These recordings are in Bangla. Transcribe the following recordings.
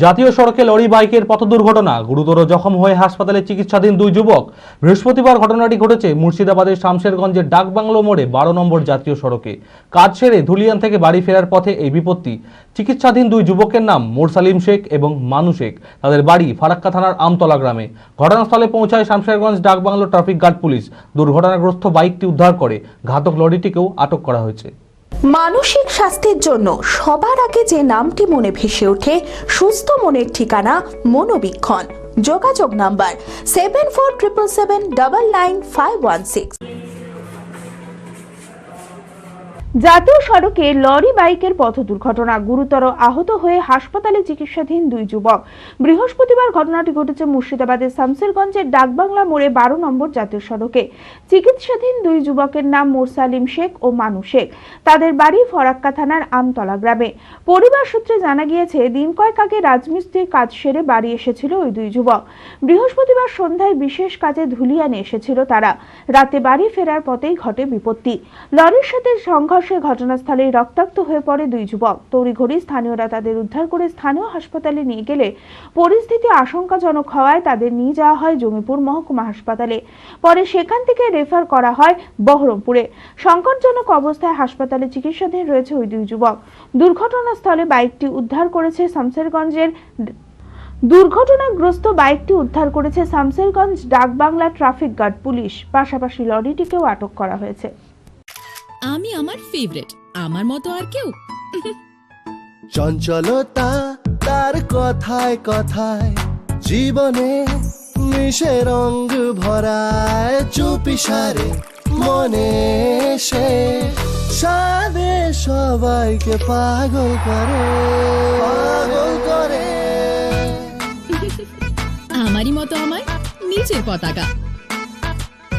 জাতীয় সড়কে লরি বাইকের পথ দুর্ঘটনা, গুরুতর জখম হয়ে হাসপাতালে চিকিৎসাধীন দুই যুবক। বৃহস্পতিবার ঘটনাটি ঘটেছে মুর্শিদাবাদের শামশেরগঞ্জের ডাকবাংলো মোড়ে 12 নম্বর জাতীয় সড়কে। কাজ সেরে ধুলিয়ান থেকে বাড়ি ফেরার পথে এই বিপত্তি। চিকিৎসাধীন দুই যুবকের নাম মোরসালিম শেখ এবং মানু শেখ। তাদের বাড়ি ফারাক্কা থানার আমতলা গ্রামে। ঘটনাস্থলে পৌঁছায় শামশেরগঞ্জ ডাকবাংলো ট্রাফিক গার্ড পুলিশ। দুর্ঘটনাগ্রস্ত বাইকটি উদ্ধার করে ঘাতক লরিটিকেও আটক করা হয়েছে। মানসিক স্বাস্থ্যের জন্য সবার আগে যে নামটি মনে ভেসে ওঠে, সুস্থ মনের ঠিকানা মনোবীক্ষণ। যোগাযোগ নাম্বার 7477799516। জাতীয় সড়কে লরি বাইকের পথ দুর্ঘটনা, গুরুতর আহত হয়ে হাসপাতালে চিকিৎসাধীন দুই যুবক। বৃহস্পতিবার ঘটনাটি ঘটেছে মুর্শিদাবাদের শামশেরগঞ্জের ডাকবাংলা মোড়ে 12 নম্বর জাতীয় সড়কে। চিকিৎসাধীন দুই যুবকের নাম মোরসালিম শেখ ও মানু শেখ। তাদের বাড়ি ফরাক্কা থানার আমতলা গ্রামে। পরিবার সূত্রে জানা গিয়েছে, দিন কয়েক আগে রাজমিস্ত্রির কাজ সেরে বাড়ি এসেছিল ওই দুই যুবক। বৃহস্পতিবার সন্ধ্যায় বিশেষ কাজে ধুলিয়ানে এসেছিল তারা। রাতে বাড়ি ফেরার পথেই ঘটে বিপত্তি। লরির সাথে সংঘর্ষে ঘটনাস্থলে রক্তাক্ত হয়ে পড়ে দুই যুবক। তড়িঘড়ি স্থানীয়রা তাদের উদ্ধার করে স্থানীয় হাসপাতালে নিয়ে গেলে পরিস্থিতি আশঙ্কাজনক হওয়ায় তাদের নিয়ে যাওয়া হয় জঙ্গিপুর মহকুমা হাসপাতালে। পরে সেখান থেকে রেফার করা হয় বহরমপুরে। সংকটজনক অবস্থায় হাসপাতালে চিকিৎসাধীন রয়েছে ওই দুই যুবক। দুর্ঘটনাস্থলে দুর্ঘটনাগ্রস্ত বাইকটি উদ্ধার করেছে শামশেরগঞ্জ ডাকবাংলা ট্রাফিক গার্ড পুলিশ। পাশাপাশি লরিটিকেও আটক করা হয়েছে। আমি আমার ফেভারিট, আমার মতো আর কেউ। চঞ্চলতা তার কথায় কথায় জীবনে মিশে রঙ ভরায়, চুপি সারে মনে সে সাদে সবাইকে পাগল করে। আমারই মতো আমার নিচের পতাকা।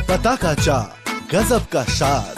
পতাকা চা গজব কা স্বাদ।